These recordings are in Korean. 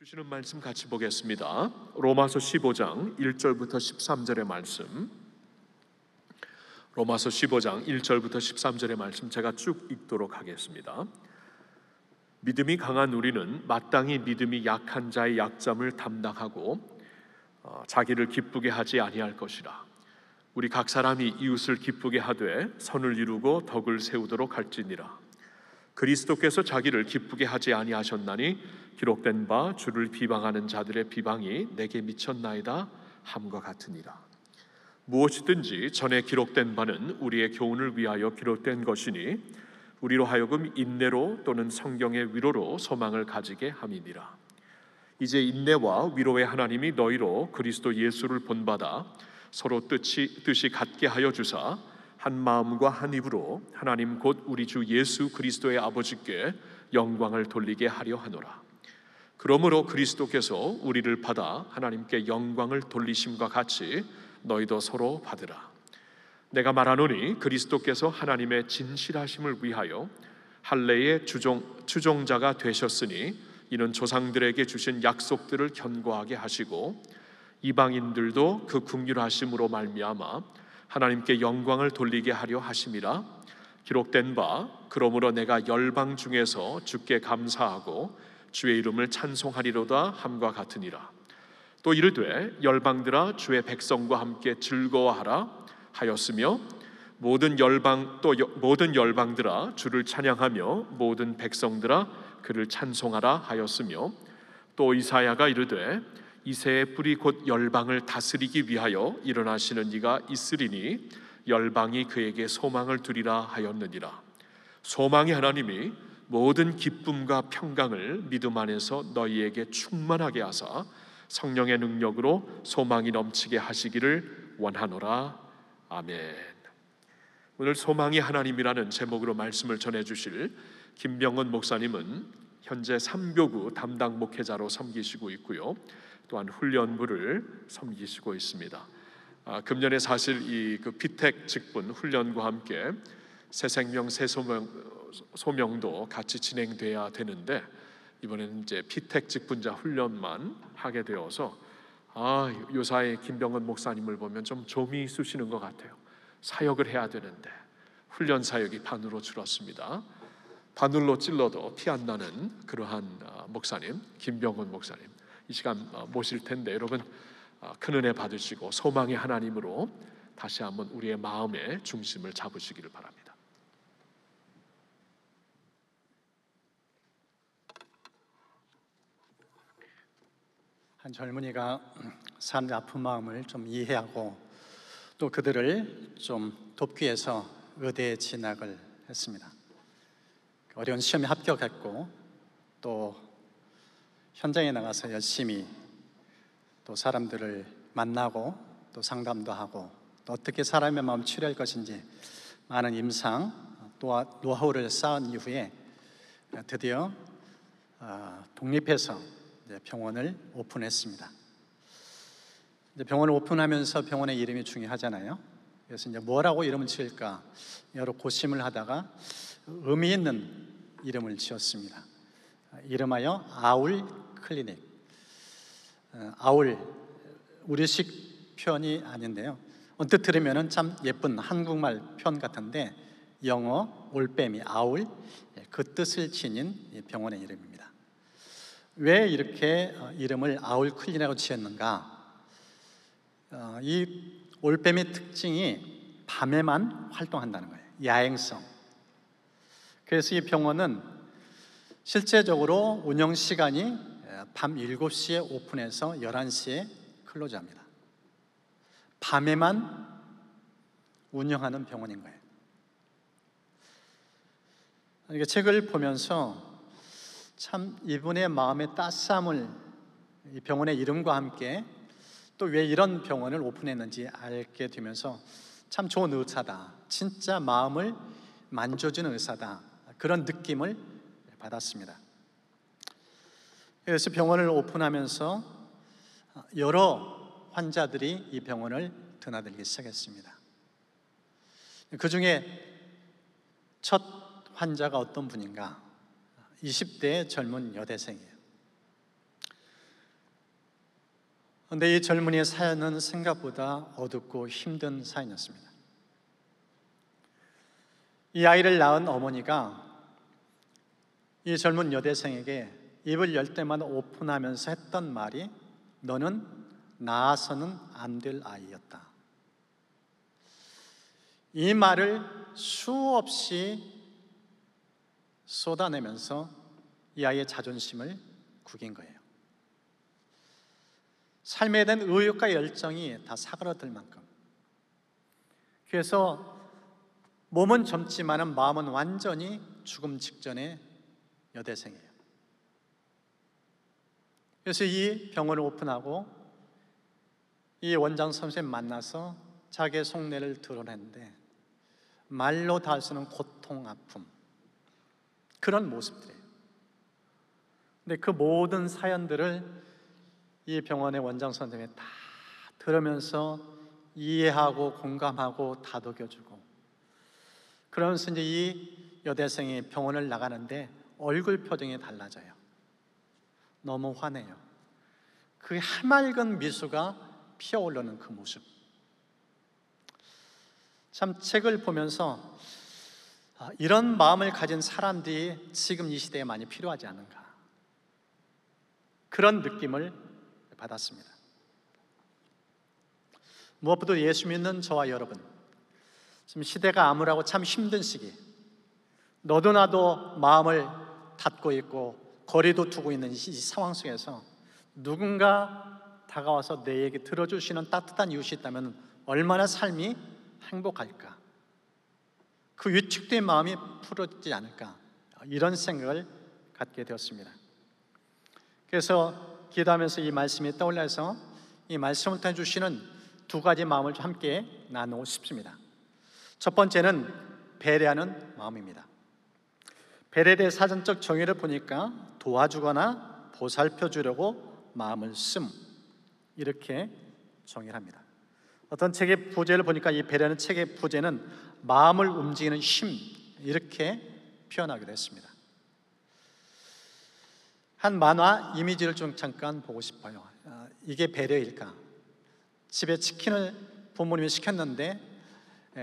주시는 말씀 같이 보겠습니다. 로마서 15장 1절부터 13절의 말씀. 로마서 15장 1절부터 13절의 말씀 제가 쭉 읽도록 하겠습니다. 믿음이 강한 우리는 마땅히 믿음이 약한 자의 약점을 담당하고 자기를 기쁘게 하지 아니할 것이라. 우리 각 사람이 이웃을 기쁘게 하되 선을 이루고 덕을 세우도록 할지니라. 그리스도께서 자기를 기쁘게 하지 아니하셨나니 기록된 바 주를 비방하는 자들의 비방이 내게 미쳤나이다 함과 같으니라. 무엇이든지 전에 기록된 바는 우리의 교훈을 위하여 기록된 것이니 우리로 하여금 인내로 또는 성경의 위로로 소망을 가지게 함이니라. 이제 인내와 위로의 하나님이 너희로 그리스도 예수를 본받아 서로 뜻이 같게 하여 주사 한 마음과 한 입으로 하나님 곧 우리 주 예수 그리스도의 아버지께 영광을 돌리게 하려 하노라. 그러므로 그리스도께서 우리를 받아 하나님께 영광을 돌리심과 같이 너희도 서로 받으라. 내가 말하노니 그리스도께서 하나님의 진실하심을 위하여 할례의 주종자가 되셨으니 이는 조상들에게 주신 약속들을 견고하게 하시고 이방인들도 그 긍휼하심으로 말미암아 하나님께 영광을 돌리게 하려 하심이라. 기록된 바 그러므로 내가 열방 중에서 주께 감사하고 주의 이름을 찬송하리로다 함과 같으니라. 또 이르되 열방들아 주의 백성과 함께 즐거워하라 하였으며 모든 열방들아 주를 찬양하며 모든 백성들아 그를 찬송하라 하였으며 또 이사야가 이르되 이새의 뿌리 곧 열방을 다스리기 위하여 일어나시는 이가 있으리니 열방이 그에게 소망을 두리라 하였느니라. 소망의 하나님이 모든 기쁨과 평강을 믿음 안에서 너희에게 충만하게 하사 성령의 능력으로 소망이 넘치게 하시기를 원하노라. 아멘. 오늘 소망의 하나님이라는 제목으로 말씀을 전해주실 김병헌 목사님은 현재 3교구 담당 목회자로 섬기시고 있고요, 또한 훈련부를 섬기시고 있습니다. 금년에 사실 이 피택 직분 훈련과 함께 새생명 새소명도 같이 진행돼야 되는데 이번에는 이제 피택 직분자 훈련만 하게 되어서 요사의 김병헌 목사님을 보면 좀 좀이 쑤시는 것 같아요. 사역을 해야 되는데 훈련 사역이 반으로 줄었습니다. 바늘로 찔러도 피 안 나는 그러한 목사님 김병헌 목사님, 이 시간 모실 텐데 여러분 큰 은혜 받으시고 소망의 하나님으로 다시 한번 우리의 마음의 중심을 잡으시기를 바랍니다. 한 젊은이가 사람의 아픈 마음을 좀 이해하고 또 그들을 좀 돕기 위해서 의대에 진학을 했습니다. 어려운 시험에 합격했고 또 현장에 나가서 열심히 또 사람들을 만나고 또 상담도 하고 또 어떻게 사람의 마음 치료할 것인지 많은 임상 또 노하우를 쌓은 이후에 드디어 독립해서 병원을 오픈했습니다. 병원을 오픈하면서 병원의 이름이 중요하잖아요. 그래서 이제 뭐라고 이름을 지을까 여러 고심을 하다가 의미 있는 이름을 지었습니다. 이름하여 아울 클리닉. 아울 우리식 표현이 아닌데요, 언뜻 들으면 참 예쁜 한국말 표현 같은데 영어 올빼미 아울, 그 뜻을 지닌 병원의 이름입니다. 왜 이렇게 이름을 아울 클리닉이라고 지었는가? 이 올빼미 특징이 밤에만 활동한다는 거예요. 야행성. 그래서 이 병원은 실제적으로 운영 시간이 밤 7시에 오픈해서 11시에 클로즈합니다. 밤에만 운영하는 병원인 거예요. 이게 책을 보면서 참 이분의 마음의 따스함을 이 병원의 이름과 함께 또 왜 이런 병원을 오픈했는지 알게 되면서 참 좋은 의사다, 진짜 마음을 만져주는 의사다, 그런 느낌을 받았습니다. 그래서 병원을 오픈하면서 여러 환자들이 이 병원을 드나들기 시작했습니다. 그 중에 첫 환자가 어떤 분인가? 20대의 젊은 여대생이에요. 그런데 이 젊은이의 사연은 생각보다 어둡고 힘든 사연이었습니다. 이 아이를 낳은 어머니가 이 젊은 여대생에게 입을 열 때마다 오픈하면서 했던 말이 너는 낳아서는 안 될 아이였다. 이 말을 수없이 쏟아내면서 이 아이의 자존심을 구긴 거예요. 삶에 대한 의욕과 열정이 다 사그라들 만큼. 그래서 몸은 젊지만 마음은 완전히 죽음 직전의 여대생이에요. 그래서 이 병원을 오픈하고 이 원장 선생님 만나서 자기의 속내를 드러냈는데 말로 다 할 수 없는 고통, 아픔, 그런 모습들이에요. 근데 그 모든 사연들을 이 병원의 원장 선생님이 다 들으면서 이해하고 공감하고 다독여주고, 그러면서 이제 이 여대생이 병원을 나가는데 얼굴 표정이 달라져요. 너무 화내요. 그 해맑은 미소가 피어오르는 그 모습. 참 책을 보면서 이런 마음을 가진 사람들이 지금 이 시대에 많이 필요하지 않은가, 그런 느낌을 받았습니다. 무엇보다 예수 믿는 저와 여러분, 지금 시대가 암울하고 참 힘든 시기, 너도 나도 마음을 닫고 있고 거리도 두고 있는 이 상황 속에서 누군가 다가와서 내 얘기 들어주시는 따뜻한 이웃이 있다면 얼마나 삶이 행복할까, 그 위축된 마음이 풀어지지 않을까, 이런 생각을 갖게 되었습니다. 그래서 기도하면서 이 말씀이 떠올라서 이 말씀을 통해 주시는 두 가지 마음을 함께 나누고 싶습니다. 첫 번째는 배려하는 마음입니다. 배려에 대해 사전적 정의를 보니까 도와주거나 보살펴주려고 마음을 씀, 이렇게 정의를 합니다. 어떤 책의 부제를 보니까 이 배려하는 책의 부제는 마음을 움직이는 힘, 이렇게 표현하기도 했습니다. 한 만화 이미지를 좀 잠깐 보고 싶어요. 이게 배려일까? 집에 치킨을 부모님이 시켰는데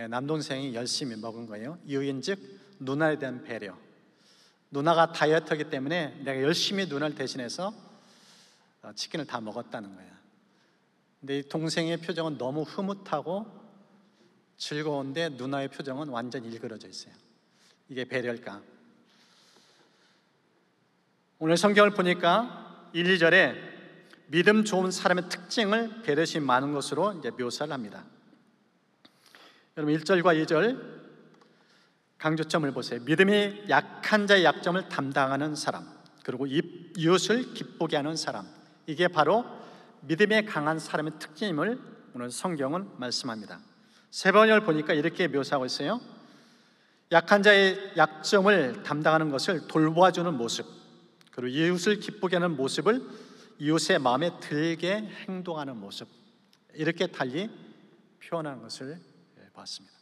남동생이 열심히 먹은 거예요. 이유인즉 누나에 대한 배려. 누나가 다이어트하기 때문에 내가 열심히 누나를 대신해서 치킨을 다 먹었다는 거예요. 근데 이 동생의 표정은 너무 흐뭇하고 즐거운데 누나의 표정은 완전 일그러져 있어요. 이게 배려일까? 오늘 성경을 보니까 1, 2절에 믿음 좋은 사람의 특징을 배려심이 많은 것으로 이제 묘사를 합니다. 여러분 1절과 2절 강조점을 보세요. 믿음이 약한 자의 약점을 담당하는 사람, 그리고 이웃을 기쁘게 하는 사람, 이게 바로 믿음에 강한 사람의 특징임을 오늘 성경은 말씀합니다. 세 번을 보니까 이렇게 묘사하고 있어요. 약한 자의 약점을 담당하는 것을 돌보아주는 모습, 그리고 이웃을 기쁘게 하는 모습을 이웃의 마음에 들게 행동하는 모습, 이렇게 달리 표현하는 것을 봤습니다.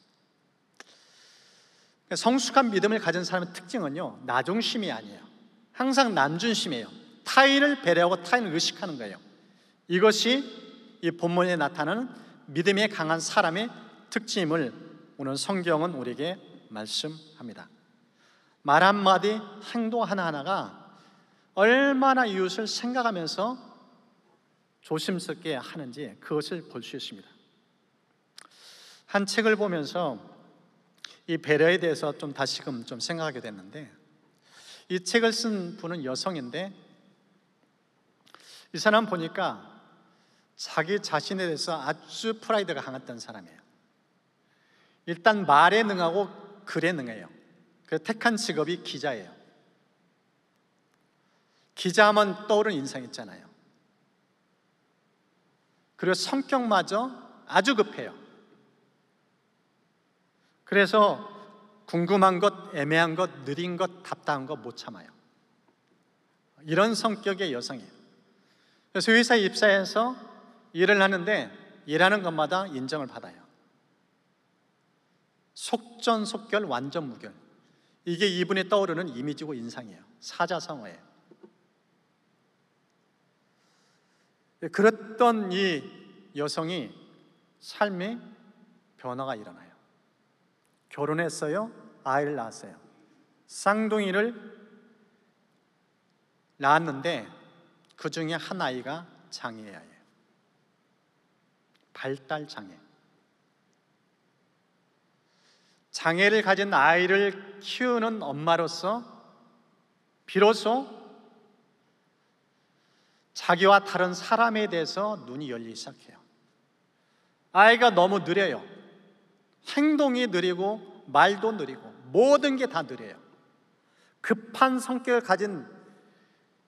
성숙한 믿음을 가진 사람의 특징은요, 나중심이 아니에요. 항상 남중심이에요. 타인을 배려하고 타인을 의식하는 거예요. 이것이 이 본문에 나타나는 믿음에 강한 사람의 특징임을 오늘 성경은 우리에게 말씀합니다. 말 한마디, 행동 하나하나가 얼마나 이웃을 생각하면서 조심스럽게 하는지 그것을 볼 수 있습니다. 한 책을 보면서 이 배려에 대해서 좀 다시금 좀 생각하게 됐는데, 이 책을 쓴 분은 여성인데 이 사람 보니까 자기 자신에 대해서 아주 프라이드가 강했던 사람이에요. 일단 말에 능하고 글에 능해요. 그래서 택한 직업이 기자예요. 기자하면 떠오르는 인상 있잖아요. 그리고 성격마저 아주 급해요. 그래서 궁금한 것, 애매한 것, 느린 것, 답답한 것 못 참아요. 이런 성격의 여성이에요. 그래서 회사에 입사해서 일을 하는데 일하는 것마다 인정을 받아요. 속전속결, 완전무결. 이게 이분이 떠오르는 이미지고 인상이에요. 사자성어예요. 그랬던 이 여성이 삶의 변화가 일어나요. 결혼했어요. 아이를 낳았어요. 쌍둥이를 낳았는데 그 중에 한 아이가 장애예요. 발달 장애. 장애를 가진 아이를 키우는 엄마로서 비로소 자기와 다른 사람에 대해서 눈이 열리기 시작해요. 아이가 너무 느려요. 행동이 느리고 말도 느리고 모든 게 다 느려요. 급한 성격을 가진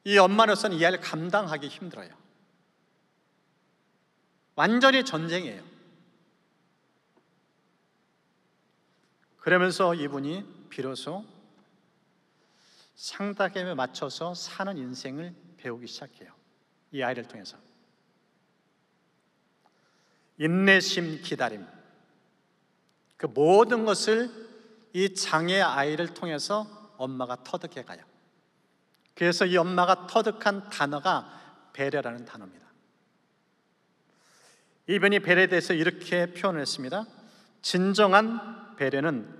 이 엄마로서는 이 아이를 감당하기 힘들어요. 완전히 전쟁이에요. 그러면서 이분이 비로소 상담에 맞춰서 사는 인생을 배우기 시작해요. 이 아이를 통해서 인내심, 기다림, 그 모든 것을 이 장애 아이를 통해서 엄마가 터득해 가요. 그래서 이 엄마가 터득한 단어가 배려라는 단어입니다. 이분이 배려에 대해서 이렇게 표현을 했습니다. 진정한 배려는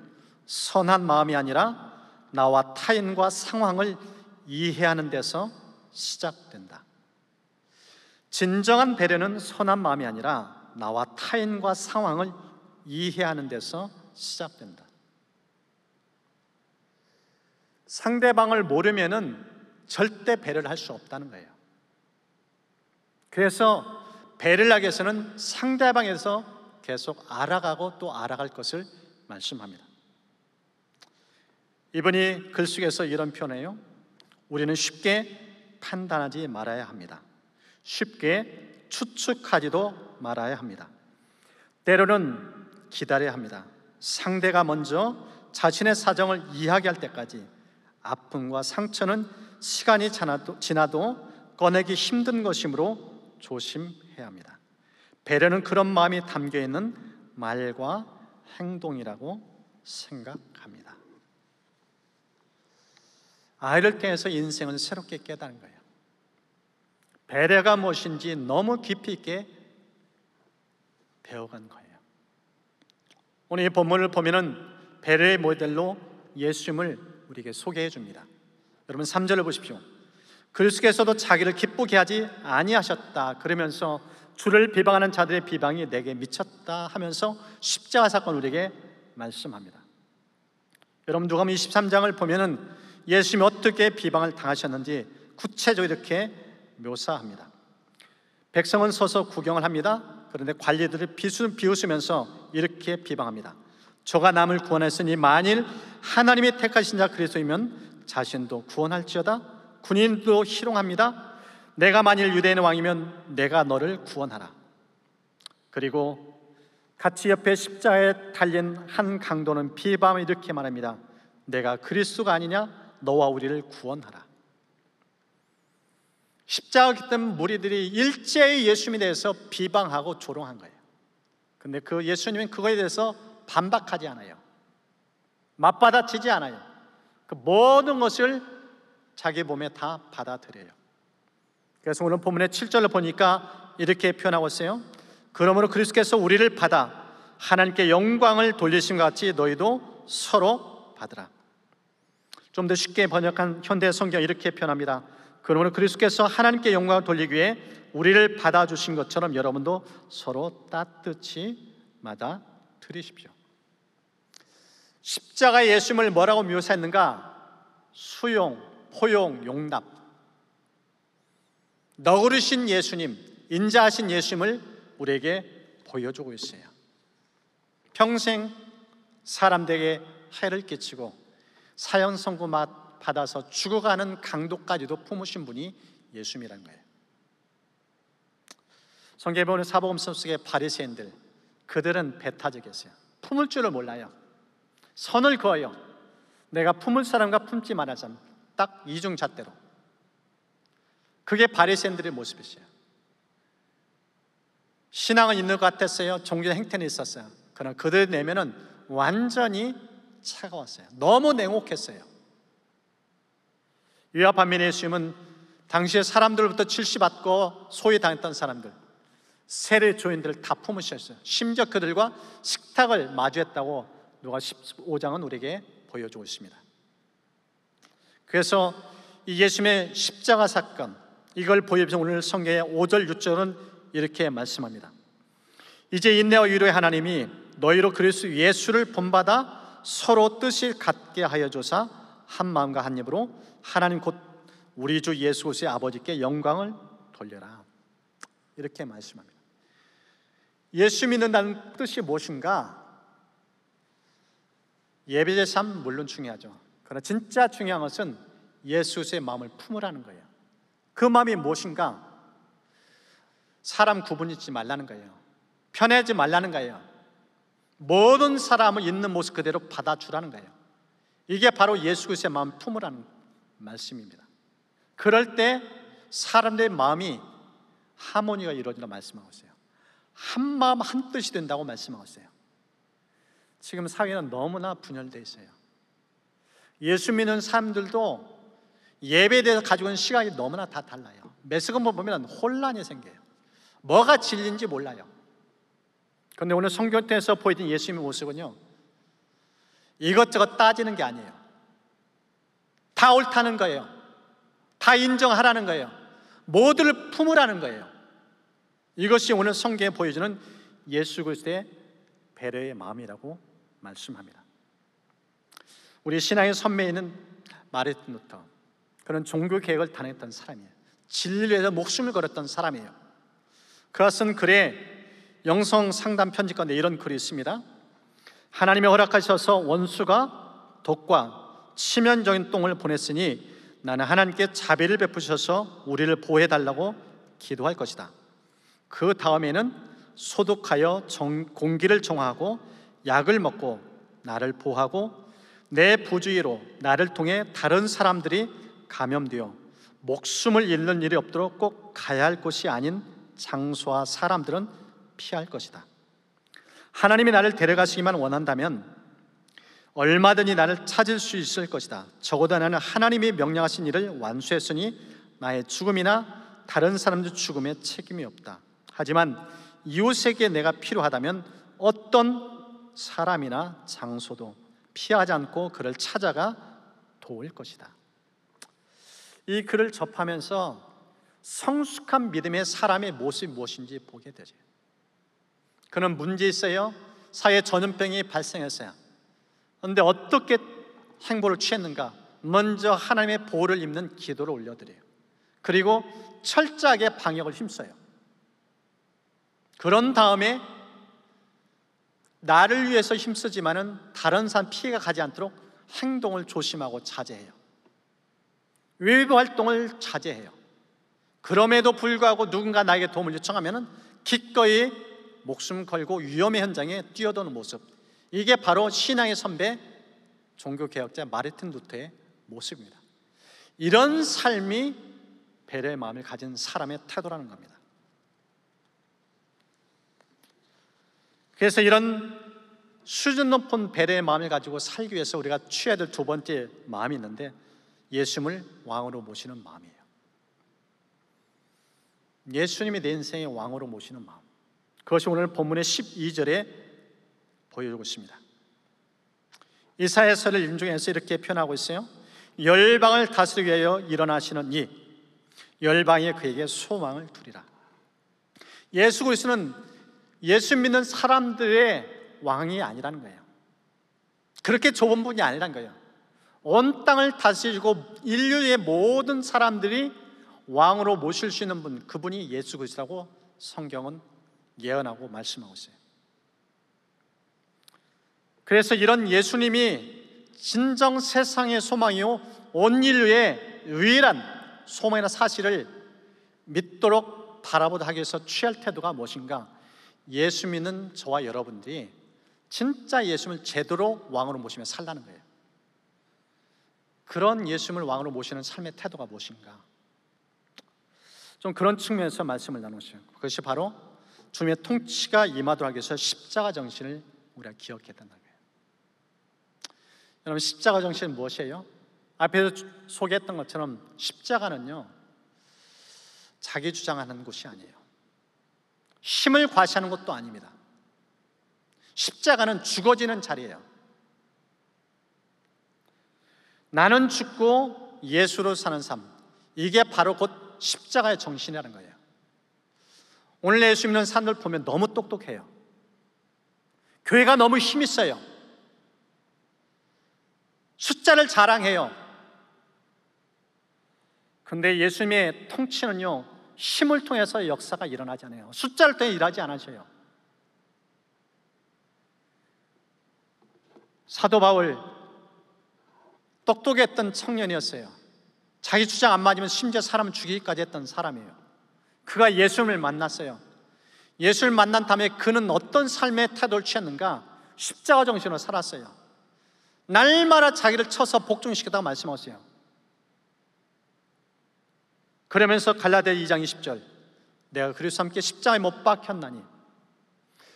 선한 마음이 아니라 나와 타인과 상황을 이해하는 데서 시작된다. 진정한 배려는 선한 마음이 아니라 나와 타인과 상황을 이해하는 데서 시작된다. 상대방을 모르면은 절대 배려를 할 수 없다는 거예요. 그래서 배려를 하기 위해서는 상대방에서 계속 알아가고 또 알아갈 것을 말씀합니다. 이분이 글 속에서 이런 표현해요. 우리는 쉽게 판단하지 말아야 합니다. 쉽게 추측하지도 말아야 합니다. 때로는 기다려야 합니다. 상대가 먼저 자신의 사정을 이야기할 때까지 아픔과 상처는 시간이 지나도 꺼내기 힘든 것이므로 조심해야 합니다. 배려는 그런 마음이 담겨있는 말과 행동이라고 생각합니다. 아이를 통해서 인생을 새롭게 깨닫는 거예요. 배려가 무엇인지 너무 깊이 있게 배워간 거예요. 오늘 이 본문을 보면은 배려의 모델로 예수님을 우리에게 소개해 줍니다. 여러분 3절을 보십시오. 그리스도께서도 자기를 기쁘게 하지 아니하셨다 그러면서 주를 비방하는 자들의 비방이 내게 미쳤다 하면서 십자가 사건을 우리에게 말씀합니다. 여러분 누가복음 23장을 보면은 예수님이 어떻게 비방을 당하셨는지 구체적으로 이렇게 묘사합니다. 백성은 서서 구경을 합니다. 그런데 관리들을 비웃으면서 이렇게 비방합니다. 저가 남을 구원했으니 만일 하나님이 택하신 자 그리스도이면 자신도 구원할지어다. 군인도 희롱합니다. 내가 만일 유대인의 왕이면 내가 너를 구원하라. 그리고 같이 옆에 십자가에 달린 한 강도는 비방을 이렇게 말합니다. 내가 그리스도가 아니냐? 너와 우리를 구원하라. 십자가 깃든 무리들이 일제히 예수님에 대해서 비방하고 조롱한 거예요. 근데 그 예수님은 그거에 대해서 반박하지 않아요. 맞받아치지 않아요. 그 모든 것을 자기 몸에 다 받아들여요. 그래서 오늘 본문의 7절을 보니까 이렇게 표현하고 있어요. 그러므로 그리스도께서 우리를 받아 하나님께 영광을 돌리심과 같이 너희도 서로 받으라. 좀 더 쉽게 번역한 현대 성경 이렇게 표현합니다. 그러므로 그리스도께서 하나님께 영광을 돌리기 위해 우리를 받아주신 것처럼 여러분도 서로 따뜻히 받아들이십시오. 십자가의 예수님을 뭐라고 묘사했는가? 수용, 포용, 용납. 너그르신 예수님, 인자하신 예수님을 우리에게 보여주고 있어요. 평생 사람들에게 해를 끼치고 사형 선고 받아서 죽어가는 강도까지도 품으신 분이 예수님이라는 거예요. 성경에 보면 사복음서 속의 바리새인들, 그들은 배타적이었어요. 품을 줄을 몰라요. 선을 그어요. 내가 품을 사람과 품지 말아야 사람, 딱 이중잣대로. 그게 바리새인들의 모습이었어요. 신앙은 있는 것 같았어요. 종교의 행태는 있었어요. 그러나 그들 내면은 완전히 차가웠어요. 너무 냉혹했어요. 이와 반면에 예수님은 당시에 사람들부터 질시받고 소외당했던 사람들, 세례 조인들을 다 품으셨어요. 심지어 그들과 식탁을 마주했다고 누가 15장은 우리에게 보여주고 있습니다. 그래서 이 예수님의 십자가 사건, 이걸 보여주면서 오늘 성경의 5절 6절은 이렇게 말씀합니다. 이제 인내와 위로의 하나님이 너희로 그리스도 예수를 본받아 서로 뜻이 같게 하여 줘서 한 마음과 한 입으로 하나님 곧 우리 주 예수 그리스도의 아버지께 영광을 돌려라. 이렇게 말씀합니다. 예수 믿는다는 뜻이 무엇인가? 예배의 삶 물론 중요하죠. 그러나 진짜 중요한 것은 예수 그리스도의 마음을 품으라는 거예요. 그 마음이 무엇인가? 사람 구분짓지 말라는 거예요. 편애하지 말라는 거예요. 모든 사람을 있는 모습 그대로 받아주라는 거예요. 이게 바로 예수 그리스도의 마음 품으라는 말씀입니다. 그럴 때 사람들의 마음이 하모니가 이루어진다고 말씀하고 있어요. 한 마음 한 뜻이 된다고 말씀하고 있어요. 지금 사회는 너무나 분열되어 있어요. 예수 믿는 사람들도 예배에 대해서 가지고 있는 시각이 너무나 다 달라요. 메시지만 보면 혼란이 생겨요. 뭐가 진리인지 몰라요. 그런데 오늘 성경에서 보여준 예수님의 모습은요, 이것저것 따지는 게 아니에요. 다 옳다는 거예요. 다 인정하라는 거예요. 모두를 품으라는 거예요. 이것이 오늘 성경에 보여주는 예수 그리스도의 배려의 마음이라고 말씀합니다. 우리 신앙의 선배인 마르틴 루터, 그는 종교 개혁을 단행했던 사람이에요. 진리를 위해서 목숨을 걸었던 사람이에요. 그가 쓴 글에 영성 상담 편지 가운데 이런 글이 있습니다. 하나님이 허락하셔서 원수가 독과 치명적인 똥을 보냈으니 나는 하나님께 자비를 베푸셔서 우리를 보호해달라고 기도할 것이다. 그 다음에는 소독하여 공기를 정화하고 약을 먹고 나를 보호하고 내 부주의로 나를 통해 다른 사람들이 감염되어 목숨을 잃는 일이 없도록 꼭 가야 할 곳이 아닌 장소와 사람들은 피할 것이다. 하나님이 나를 데려가시기만 원한다면 얼마든지 나를 찾을 수 있을 것이다. 적어도 나는 하나님이 명령하신 일을 완수했으니 나의 죽음이나 다른 사람들 죽음에 책임이 없다. 하지만 이웃에게 내가 필요하다면 어떤 사람이나 장소도 피하지 않고 그를 찾아가 도울 것이다. 이 글을 접하면서 성숙한 믿음의 사람의 모습이 무엇인지 보게 되죠. 그는 문제 있어요. 사회 전염병이 발생했어요. 그런데 어떻게 행보를 취했는가? 먼저 하나님의 보호를 입는 기도를 올려드려요. 그리고 철저하게 방역을 힘써요. 그런 다음에 나를 위해서 힘쓰지만은 다른 사람 피해가 가지 않도록 행동을 조심하고 자제해요. 외부 활동을 자제해요. 그럼에도 불구하고 누군가 나에게 도움을 요청하면은 기꺼이 목숨 걸고 위험의 현장에 뛰어드는 모습, 이게 바로 신앙의 선배 종교개혁자 마르틴 루터의 모습입니다. 이런 삶이 배려의 마음을 가진 사람의 태도라는 겁니다. 그래서 이런 수준 높은 배려의 마음을 가지고 살기 위해서 우리가 취해야 될 두 번째 마음이 있는데, 예수님을 왕으로 모시는 마음이에요. 예수님이 내 인생의 왕으로 모시는 마음, 그것이 오늘 본문의 12절에 보여주고 있습니다. 이사야서를 인중해서 이렇게 표현하고 있어요. 열방을 다스리기 위하여 일어나시는 이 열방에 그에게 소망을 두리라. 예수 그리스도는 예수 믿는 사람들의 왕이 아니라는 거예요. 그렇게 좁은 분이 아니라는 거예요. 온 땅을 다스리고 인류의 모든 사람들이 왕으로 모실 수 있는 분, 그분이 예수 그리스도라고 성경은 예언하고 말씀하고 있어요. 그래서 이런 예수님이 진정 세상의 소망이요 온 인류의 유일한 소망이나 사실을 믿도록 바라보다 하기 위해서 취할 태도가 무엇인가? 예수 믿는 저와 여러분들이 진짜 예수님을 제대로 왕으로 모시며 살라는 거예요. 그런 예수님을 왕으로 모시는 삶의 태도가 무엇인가? 좀 그런 측면에서 말씀을 나누시죠. 그것이 바로 주님의 통치가 임하도록 하기 위해서 십자가 정신을 우리가 기억해야 된다는 거예요. 여러분, 십자가 정신은 무엇이에요? 앞에서 소개했던 것처럼 십자가는요, 자기 주장하는 곳이 아니에요. 힘을 과시하는 것도 아닙니다. 십자가는 죽어지는 자리예요. 나는 죽고 예수로 사는 삶, 이게 바로 곧 십자가의 정신이라는 거예요. 오늘 예수 믿는 사람들 보면 너무 똑똑해요. 교회가 너무 힘 있어요. 숫자를 자랑해요. 그런데 예수님의 통치는요, 힘을 통해서 역사가 일어나지 않아요. 숫자를 통해 일하지 않으셔요. 사도 바울, 똑똑했던 청년이었어요. 자기 주장 안 맞으면 심지어 사람 죽이기까지 했던 사람이에요. 그가 예수님을 만났어요. 예수를 만난 다음에 그는 어떤 삶의 태도를 취했는가? 십자가 정신으로 살았어요. 날마다 자기를 쳐서 복종시켰다고 말씀하세요. 그러면서 갈라디아 2장 20절, 내가 그리스도와 함께 십자가에 못 박혔나니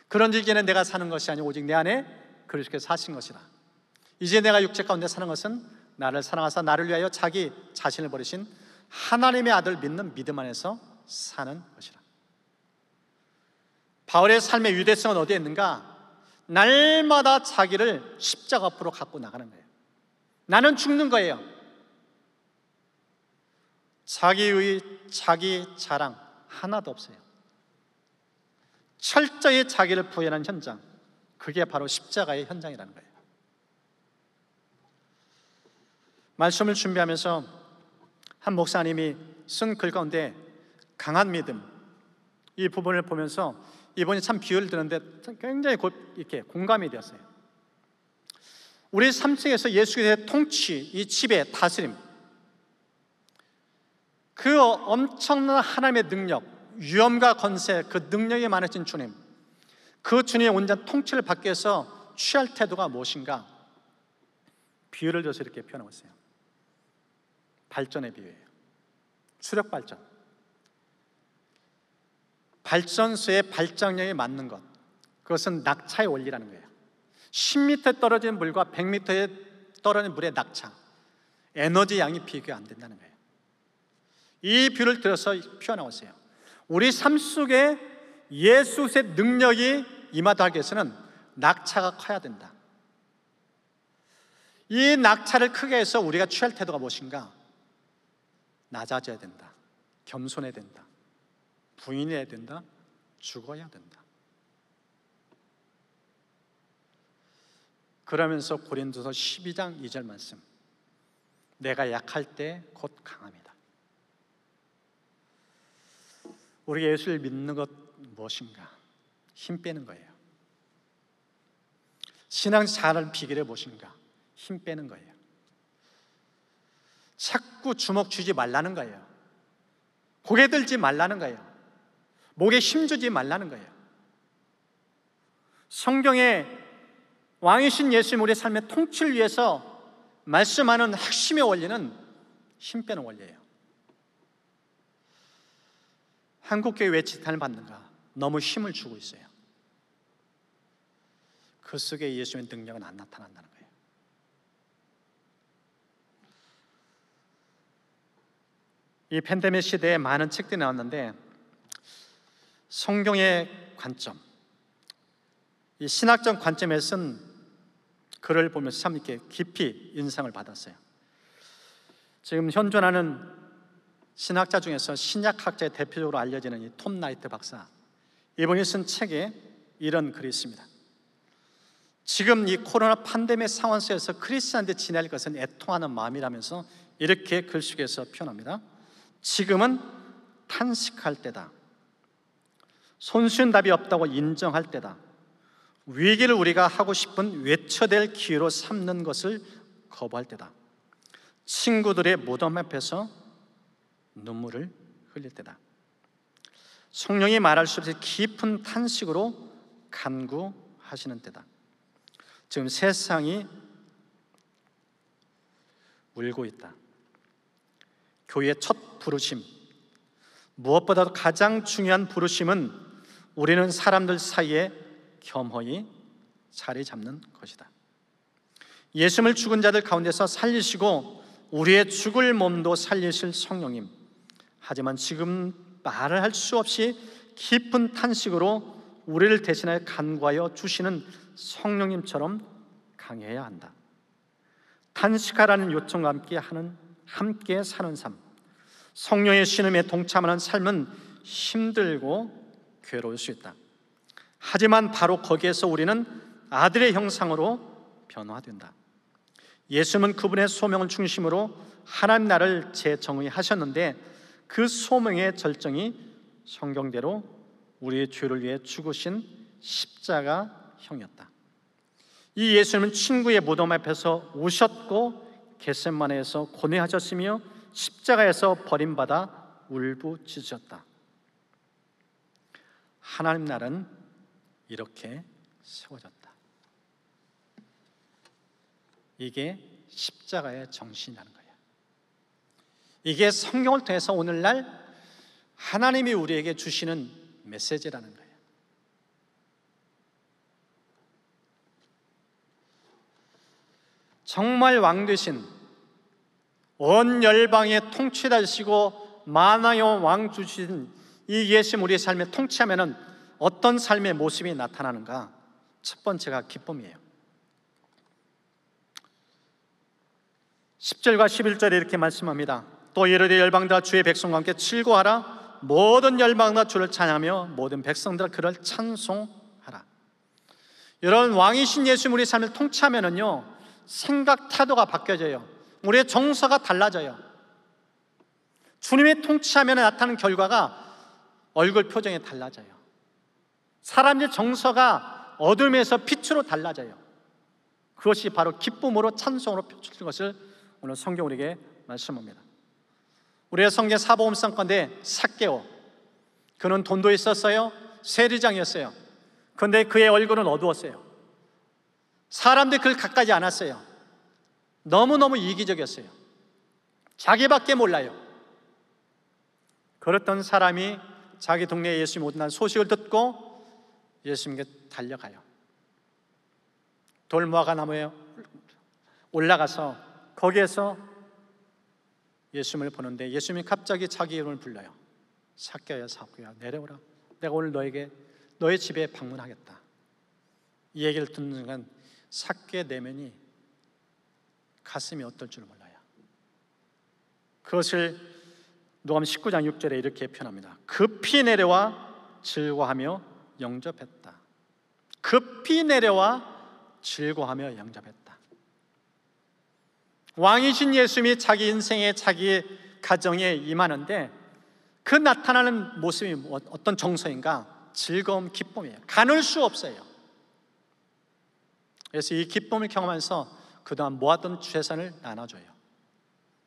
그런즉 이제는 내가 사는 것이 아니고 오직 내 안에 그리스도께서 사신 것이라. 이제 내가 육체 가운데 사는 것은 나를 사랑하사 나를 위하여 자기 자신을 버리신 하나님의 아들 믿는 믿음 안에서 사는 것이라. 바울의 삶의 유대성은 어디에 있는가? 날마다 자기를 십자가 앞으로 갖고 나가는 거예요. 나는 죽는 거예요. 자기의 자기 자랑 하나도 없어요. 철저히 자기를 부인하는 현장, 그게 바로 십자가의 현장이라는 거예요. 말씀을 준비하면서 한 목사님이 쓴 글 가운데 강한 믿음, 이 부분을 보면서 이번에 참 비유를 드는데 굉장히 이렇게 공감이 되었어요. 우리 삶 속에서 예수의 통치, 이 지배, 다스림, 그 엄청난 하나님의 능력, 위엄과 권세, 그 능력이 많으신 주님, 그 주님의 온전한 통치를 받기 위해서 취할 태도가 무엇인가? 비유를 들어서 이렇게 표현하고 있어요. 발전의 비유예요. 수력 발전. 발전소의 발전량에 맞는 것, 그것은 낙차의 원리라는 거예요. 10m 떨어진 물과 100m에 떨어진 물의 낙차, 에너지 양이 비교가 안 된다는 거예요. 이 비유를 들어서 표현하고 있어요. 우리 삶 속에 예수의 능력이 임하도록 하기 위해서는 낙차가 커야 된다. 이 낙차를 크게 해서 우리가 취할 태도가 무엇인가? 낮아져야 된다. 겸손해야 된다. 부인해야 된다. 죽어야 된다. 그러면서 고린도서 12장 2절 말씀, 내가 약할 때 곧 강합니다. 우리 예수를 믿는 것 무엇인가? 힘 빼는 거예요. 신앙 잘하는 비결이 무엇인가? 힘 빼는 거예요. 자꾸 주먹 쥐지 말라는 거예요. 고개 들지 말라는 거예요. 목에 힘주지 말라는 거예요. 성경에 왕이신 예수님 우리의 삶의 통치를 위해서 말씀하는 핵심의 원리는 힘 빼는 원리예요. 한국교회 왜 지탄을 받는가? 너무 힘을 주고 있어요. 그 속에 예수님의 능력은 안 나타난다는 거예요. 이 팬데믹 시대에 많은 책들이 나왔는데 성경의 관점, 이 신학적 관점에 쓴 글을 보면서 참 이렇게 깊이 인상을 받았어요. 지금 현존하는 신학자 중에서 신약학자의 대표적으로 알려지는 이 톰 나이트 박사, 이분이 쓴 책에 이런 글이 있습니다. 지금 이 코로나 팬데믹 상황 속에서 크리스찬한테 지낼 것은 애통하는 마음이라면서 이렇게 글 속에서 표현합니다. 지금은 탄식할 때다. 손쉬운 답이 없다고 인정할 때다. 위기를 우리가 하고 싶은 외쳐댈 기회로 삼는 것을 거부할 때다. 친구들의 무덤 앞에서 눈물을 흘릴 때다. 성령이 말할 수 없이 깊은 탄식으로 간구하시는 때다. 지금 세상이 울고 있다. 교회의 첫 부르심, 무엇보다도 가장 중요한 부르심은 우리는 사람들 사이에 겸허히 자리 잡는 것이다. 예수님을 죽은 자들 가운데서 살리시고 우리의 죽을 몸도 살리실 성령님, 하지만 지금 말을 할 수 없이 깊은 탄식으로 우리를 대신하여 간구하여 주시는 성령님처럼 강해야 한다. 탄식하라는 요청과 함께 사는 삶, 성령의 신음에 동참하는 삶은 힘들고 괴로울 수 있다. 하지만 바로 거기에서 우리는 아들의 형상으로 변화된다. 예수님은 그분의 소명을 중심으로 하나님 나라를 재정의하셨는데 그 소명의 절정이 성경대로 우리의 죄를 위해 죽으신 십자가형이었다. 이 예수님은 친구의 무덤 앞에서 우셨고 겟세마네에서 고뇌하셨으며 십자가에서 버림받아 울부짖으셨다. 하나님 나라는 이렇게 세워졌다. 이게 십자가의 정신이라는 거예요. 이게 성경을 통해서 오늘날 하나님이 우리에게 주시는 메시지라는 거예요. 정말 왕 되신 온 열방의 통치자시고 만왕의 왕 주신 이 예수님 우리의 삶에 통치하면은 어떤 삶의 모습이 나타나는가? 첫 번째가 기쁨이에요. 10절과 11절에 이렇게 말씀합니다. 또 이르되 열방들아 주의 백성과 함께 즐거워하라. 모든 열방과 주를 찬양하며 모든 백성들아 그를 찬송하라. 여러분, 왕이신 예수님 우리 삶을 통치하면은요 생각 태도가 바뀌어져요. 우리의 정서가 달라져요. 주님의 통치하면 나타나는 결과가 얼굴 표정이 달라져요. 사람의 정서가 어둠에서 빛으로 달라져요. 그것이 바로 기쁨으로 찬송으로 표출된 것을 오늘 성경 우리에게 말씀합니다. 우리의 성경 사복음상 건데 삭개오, 그는 돈도 있었어요. 세리장이었어요. 그런데 그의 얼굴은 어두웠어요. 사람들이 그를 가까이 않았어요. 너무너무 이기적이었어요. 자기밖에 몰라요. 그랬던 사람이 자기 동네에 예수님이 온다는 소식을 듣고 예수님께 달려가요. 돌무화과 나무에 올라가서 거기에서 예수님을 보는데 예수님이 갑자기 자기 이름을 불러요. 삭개오야, 삭개오야, 내려오라. 내가 오늘 너의 집에 방문하겠다. 이 얘기를 듣는 순간 삭개의 내면이 가슴이 어떨 줄 몰라요. 그것을 누가복음 19장 6절에 이렇게 표현합니다. 급히 내려와 즐거워하며 영접했다. 급히 내려와 즐거워하며 영접했다. 왕이신 예수님이 자기 인생에 자기 가정에 임하는데 그 나타나는 모습이 어떤 정서인가? 즐거움, 기쁨이에요. 가눌 수 없어요. 그래서 이 기쁨을 경험하면서 그동안 모았던 재산을 나눠줘요.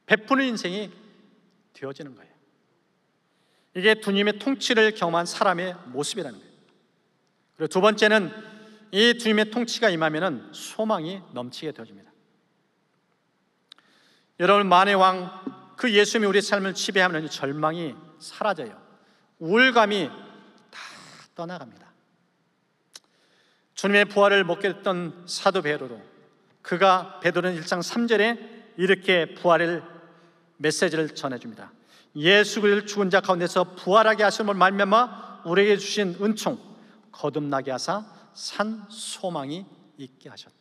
베푸는 인생이 되어지는 거예요. 이게 주님의 통치를 경험한 사람의 모습이라는 거예요. 그리고 두 번째는 이 주님의 통치가 임하면 소망이 넘치게 되어집니다. 여러분, 만의 왕 그 예수님이 우리의 삶을 지배하면 절망이 사라져요. 우울감이 다 떠나갑니다. 주님의 부활을 먹게 됐던 사도 베드로, 베드로는 1장 3절에 이렇게 부활의 메시지를 전해줍니다. 예수 그리스도를 죽은 자 가운데서 부활하게 하심을 말미암아 우리에게 주신 은총 거듭나게 하사 산 소망이 있게 하셨다.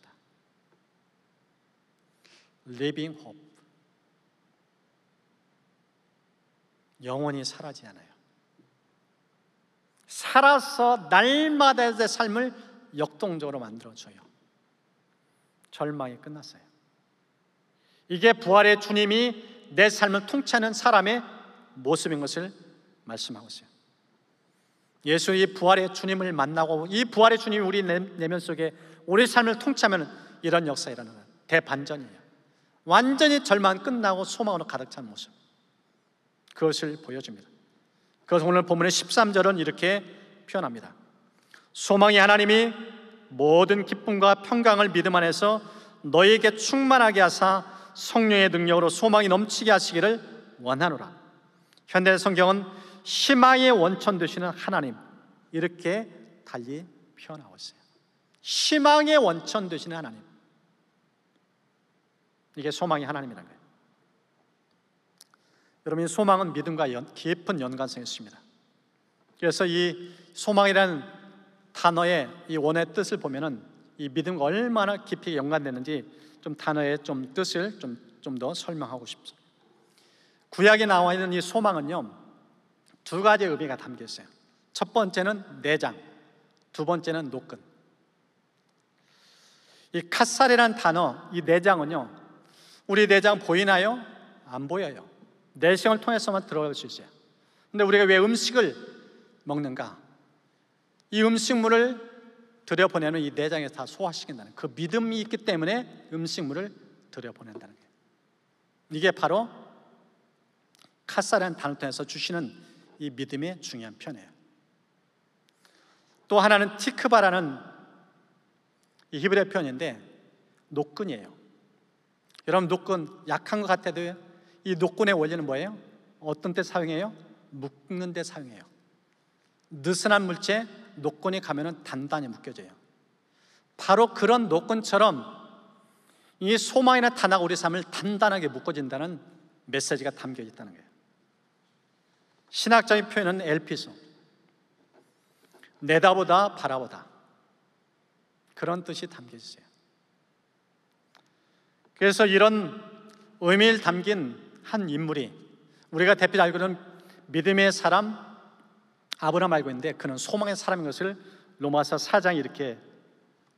Living hope. 영원히 사라지지 않아요. 살아서 날마다의 삶을 역동적으로 만들어줘요. 절망이 끝났어요. 이게 부활의 주님이 내 삶을 통치하는 사람의 모습인 것을 말씀하고 있어요. 예수의 부활의 주님을 만나고 이 부활의 주님이 우리 내면 속에 우리 삶을 통치하면 이런 역사가 일어나는 거예요. 대반전이에요. 완전히 절망 끝나고 소망으로 가득 찬 모습, 그것을 보여줍니다. 그래서 오늘 본문의 13절은 이렇게 표현합니다. 소망이 하나님이 모든 기쁨과 평강을 믿음 안에서 너희에게 충만하게 하사 성령의 능력으로 소망이 넘치게 하시기를 원하노라. 현대 성경은 희망의 원천 되시는 하나님, 이렇게 달리 표현하고 있어요. 희망의 원천 되시는 하나님, 이게 소망이 하나님이라는 거예요. 여러분, 이 소망은 믿음과 깊은 연관성이 있습니다. 그래서 이 소망이라는 단어의 이 원의 뜻을 보면은 이 믿음과 얼마나 깊이 연관되는지 좀 단어의 좀 뜻을 좀 더 설명하고 싶습니다. 구약에 나와 있는 이 소망은요, 두 가지 의미가 담겨 있어요. 첫 번째는 내장, 두 번째는 노끈. 이 카살이라는 단어, 이 내장은요, 우리 내장 보이나요? 안 보여요. 내시경을 통해서만 들어갈 수 있어요. 근데 우리가 왜 음식을 먹는가? 이 음식물을 들여보내는 이 내장에서 다 소화시킨다는 그 믿음이 있기 때문에 음식물을 들여보낸다는 거예요. 이게 바로 카사라는 단어를 통해서 주시는 이 믿음의 중요한 편이에요. 또 하나는 티크바라는 이 히브리 표현인데 노끈이에요. 여러분, 노끈 약한 것 같아도 이 노끈의 원리는 뭐예요? 어떤 때 사용해요? 묶는 데 사용해요. 느슨한 물체에 노끈이 가면은 단단히 묶여져요. 바로 그런 노끈처럼 이 소망이나 탄화가 우리 삶을 단단하게 묶어진다는 메시지가 담겨 있다는 거예요. 신학적인 표현은 엘피소, 내다보다 바라보다, 그런 뜻이 담겨 있어요. 그래서 이런 의미를 담긴 한 인물이 우리가 대표 알고 있는 믿음의 사람 아브라함 알고 있는데, 그는 소망의 사람인 것을 로마서 4장이 이렇게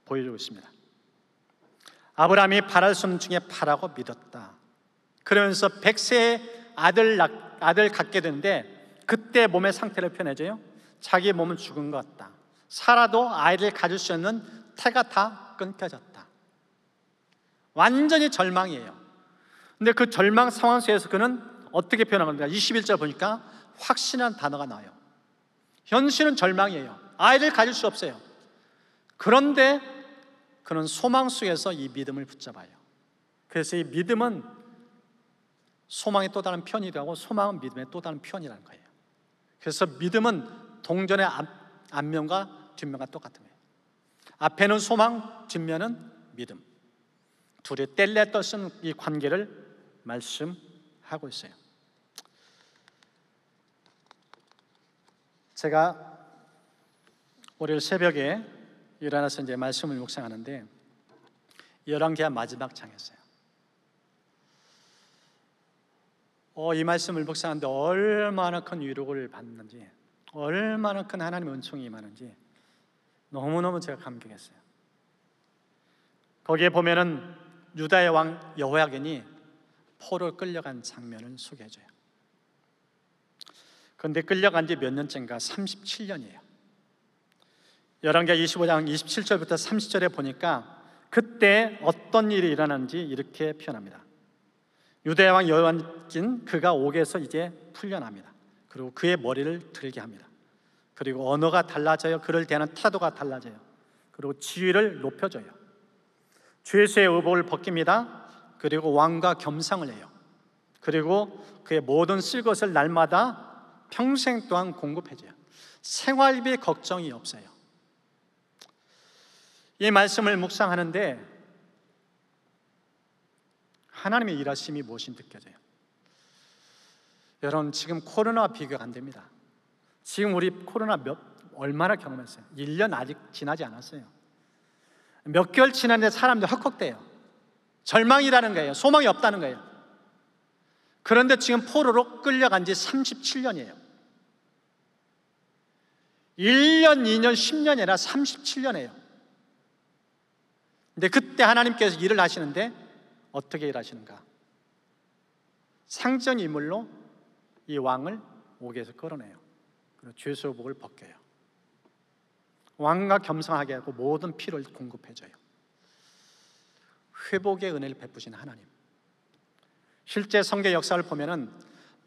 보여주고 있습니다. 아브라함이 바랄 수 없는 중에 바라고 믿었다. 그러면서 100세의 아들 갖게 되는데, 그때 몸의 상태를 표현해줘요. 자기 몸은 죽은 것 같다. 살아도 아이를 가질 수 없는 태가 다 끊겨졌다. 완전히 절망이에요. 근데 그 절망 상황 속에서 그는 어떻게 표현합니까? 21절 보니까 확신이라는 단어가 나와요. 현실은 절망이에요. 아이를 가질 수 없어요. 그런데 그는 소망 속에서 이 믿음을 붙잡아요. 그래서 이 믿음은 소망의 또 다른 편이기도 하고, 소망은 믿음의 또 다른 편이라는 거예요. 그래서 믿음은 동전의 앞면과 뒷면과 똑같은 거예요. 앞에는 소망, 뒷면은 믿음. 둘이 뗄래 떴은 이 관계를 말씀하고 있어요. 제가 월요일 새벽에 일어나서 이제 말씀을 묵상하는데 열왕기하 마지막 장이었어요. 이 말씀을 묵상하는데 얼마나 큰 위로를 받는지, 얼마나 큰 하나님의 은총이 임하는지 너무너무 제가 감격했어요. 거기에 보면은 유다의 왕 여호야긴이 포로로 끌려간 장면을 소개해줘요. 그런데 끌려간 지 몇 년째인가? 37년이에요. 열왕기하 25장 27절부터 30절에 보니까 그때 어떤 일이 일어났는지 이렇게 표현합니다. 유다의 왕 여호야긴 그가 옥에서 이제 풀려납니다. 그리고 그의 머리를 들게 합니다. 그리고 언어가 달라져요. 그를 대하는 태도가 달라져요. 그리고 지위를 높여줘요. 죄수의 의복을 벗깁니다. 그리고 왕과 겸상을 해요. 그리고 그의 모든 쓸 것을 날마다 평생 동안 공급해줘요. 생활비 걱정이 없어요. 이 말씀을 묵상하는데 하나님의 일하심이 무엇인지 느껴져요. 여러분, 지금 코로나와 비교가 안 됩니다. 지금 우리 코로나 얼마나 경험했어요? 1년 아직 지나지 않았어요. 몇 개월 지났는데 사람들 헉헉대요. 절망이라는 거예요. 소망이 없다는 거예요. 그런데 지금 포로로 끌려간 지 37년이에요. 1년, 2년, 10년이 아니라 37년이에요. 근데 그때 하나님께서 일을 하시는데 어떻게 일하시는가? 상전 인물로 이 왕을 옥에서 끌어내요. 그리고 죄수복을 벗겨요. 왕과 겸상하게 하고 모든 피를 공급해줘요. 회복의 은혜를 베푸신 하나님. 실제 성경 역사를 보면은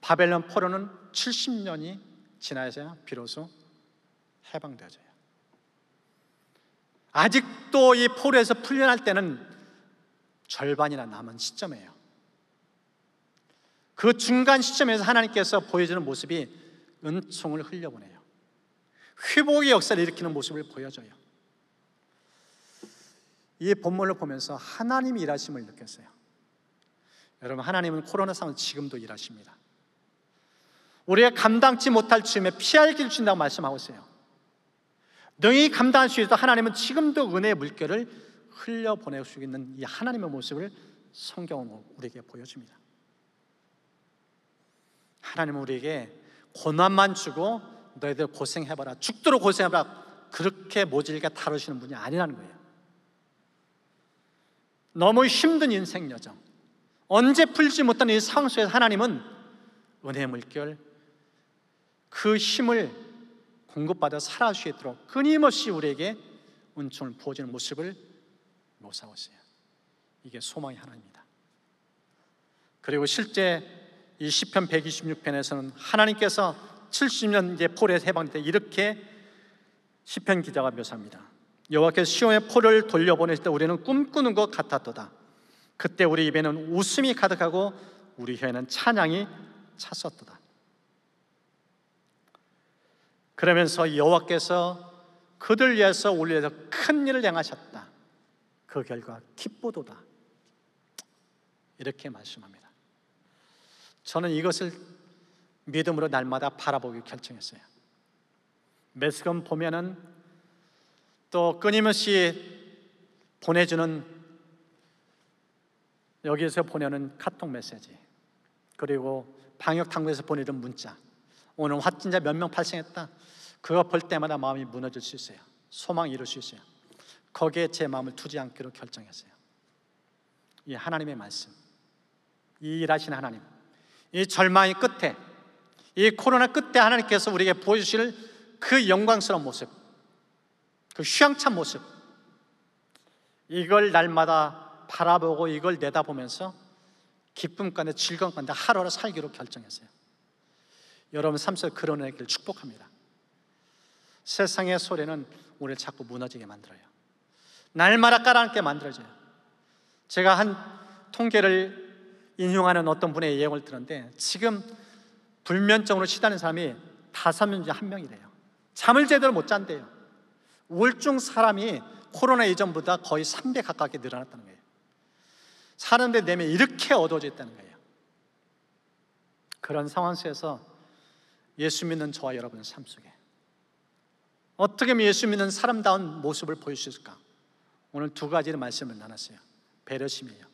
바벨론 포로는 70년이 지나서야 비로소 해방되어져요. 아직도 이 포로에서 풀려날 때는 절반이나 남은 시점이에요. 그 중간 시점에서 하나님께서 보여주는 모습이 은총을 흘려보내요. 회복의 역사를 일으키는 모습을 보여줘요. 이 본문을 보면서 하나님이 일하심을 느꼈어요. 여러분, 하나님은 코로나 상황 지금도 일하십니다. 우리가 감당치 못할 즈음에 피할 길을 주신다고 말씀하고 있어요. 능히 감당할 수 있어도 하나님은 지금도 은혜의 물결을 흘려보낼 수 있는 이 하나님의 모습을 성경은 우리에게 보여줍니다. 하나님은 우리에게 고난만 주고 너희들 고생해봐라, 죽도록 고생해봐라, 그렇게 모질게 다루시는 분이 아니라는 거예요. 너무 힘든 인생 여정, 언제 풀지 못하는 이 상황 속에서 하나님은 은혜의 물결, 그 힘을 공급받아 살아갈 수 있도록 끊임없이 우리에게 은총을 부어주는 모습을 묘사하고 있어요. 이게 소망의 하나입니다. 그리고 실제 이 시편 126편에서는 하나님께서 70년 이제 폴에서 해방될 때 이렇게 시편 기자가 묘사합니다. 여호와께서 시온의 폴을 돌려보내실 때 우리는 꿈꾸는 것 같았도다. 그때 우리 입에는 웃음이 가득하고 우리 혀에는 찬양이 찼었도다. 그러면서 여호와께서 그들 위해서 우리 위해서 큰 일을 행하셨다. 그 결과 기쁘도다. 이렇게 말씀합니다. 저는 이것을 믿음으로 날마다 바라보기 결정했어요. 매스컴 보면은 또 끊임없이 보내주는, 여기에서 보내는 카톡 메시지, 그리고 방역당국에서 보내는 문자, 오늘 확진자 몇 명 발생했다, 그거 볼 때마다 마음이 무너질 수 있어요. 소망이 이룰 수 있어요. 거기에 제 마음을 두지 않기로 결정했어요. 이 하나님의 말씀, 이 일하신 하나님, 이 절망의 끝에, 이 코로나 끝에 하나님께서 우리에게 보여주실 그 영광스러운 모습, 그 휘황찬 모습, 이걸 날마다 바라보고 이걸 내다보면서 기쁨 가운데 즐거움 가운데 하루하루 살기로 결정했어요. 여러분 삶 속에 그런 은혜를 축복합니다. 세상의 소리는 우리를 자꾸 무너지게 만들어요. 날마다 깔아앉게 만들어져요. 제가 한 통계를 인용하는 어떤 분의 예언을 들었는데 지금 불면증으로 시달리는 사람이 5명 중에 1명이래요. 잠을 제대로 못 잔대요. 우울증 사람이 코로나 이전보다 거의 3배 가깝게 늘어났다는 거예요. 사람들의 내면이 이렇게 어두워져 있다는 거예요. 그런 상황 속에서 예수 믿는 저와 여러분의 삶 속에 어떻게 하면 예수 믿는 사람다운 모습을 보일 수 있을까? 오늘 2가지의 말씀을 나눴어요. 배려심이에요.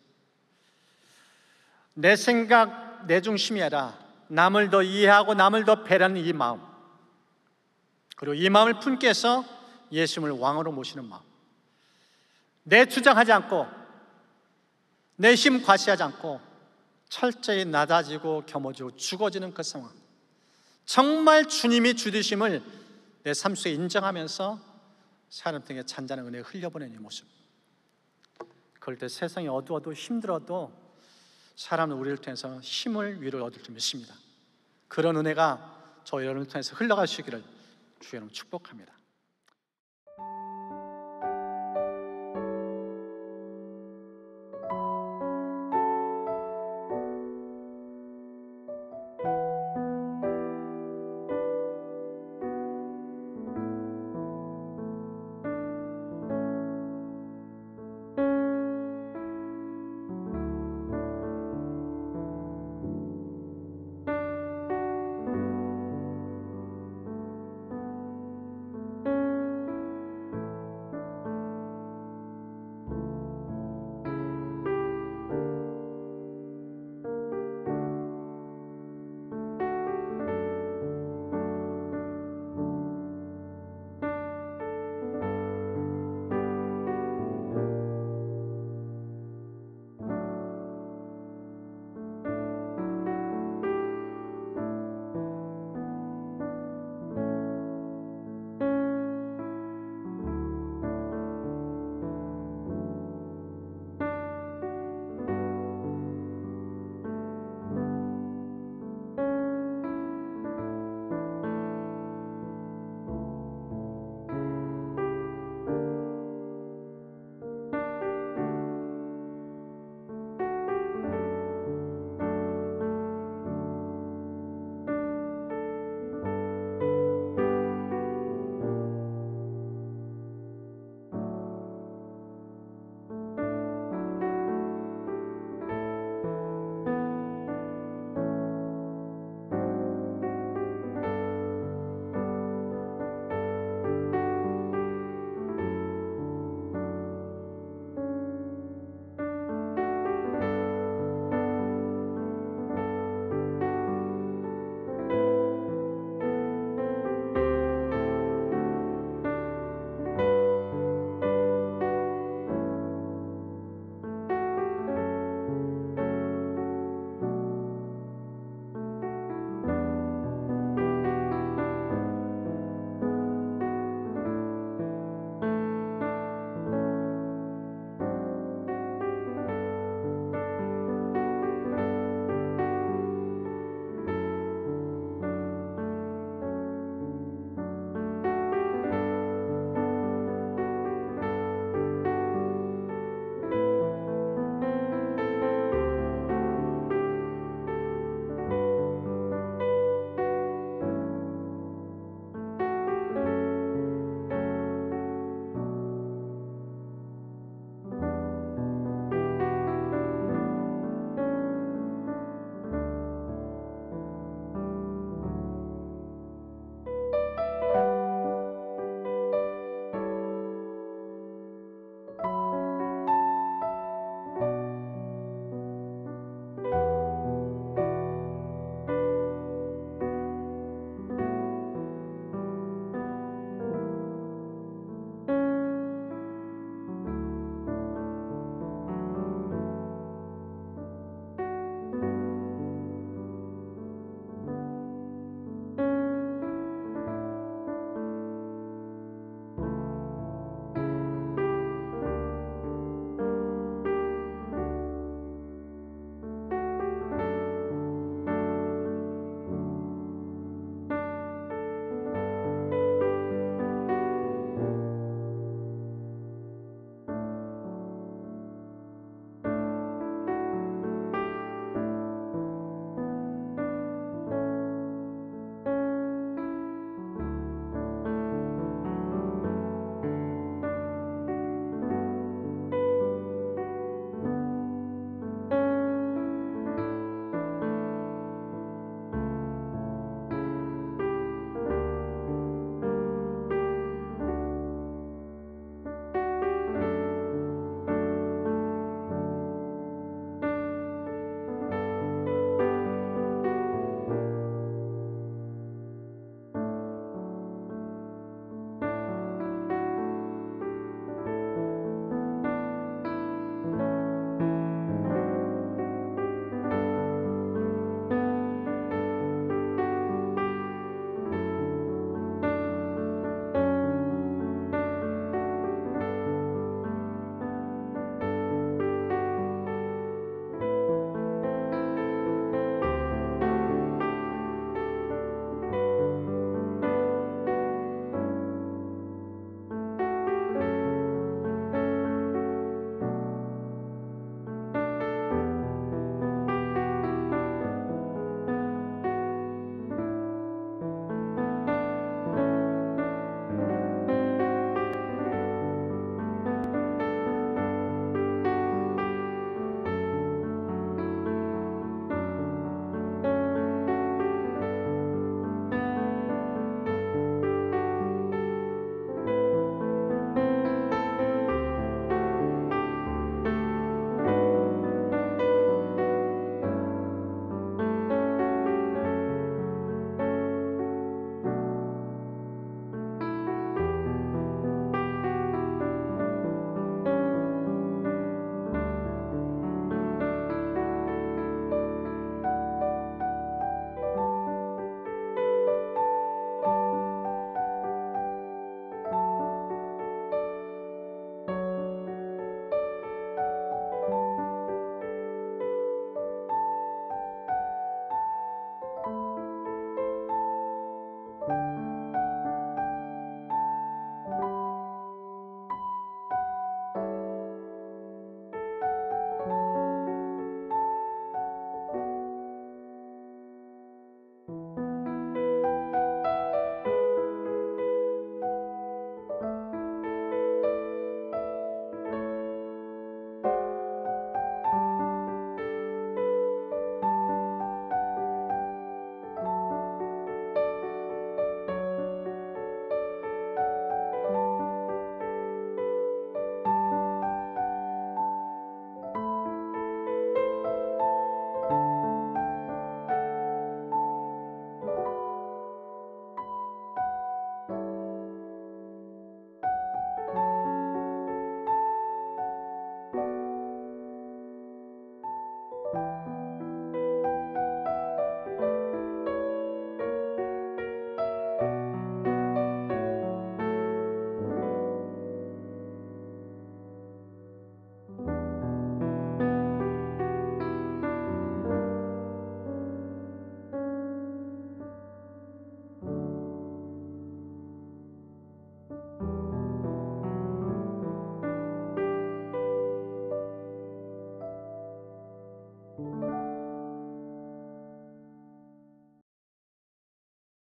내 생각, 내 중심이 아니라 남을 더 이해하고 남을 더 배려하는 이 마음, 그리고 이 마음을 품기 위해서 예수님을 왕으로 모시는 마음, 내 주장하지 않고 내 힘 과시하지 않고 철저히 낮아지고 겸허지고 죽어지는 그 상황, 정말 주님이 주되심을 내 삶 속에 인정하면서 사람들에게 잔잔한 은혜를 흘려보내는 이 모습, 그럴 때 세상이 어두워도 힘들어도 사람은 우리를 통해서 힘을, 위로를 얻을 줄 믿습니다. 그런 은혜가 저 여러분을 통해서 흘러갈 수 있기를 주의 이름으로 축복합니다.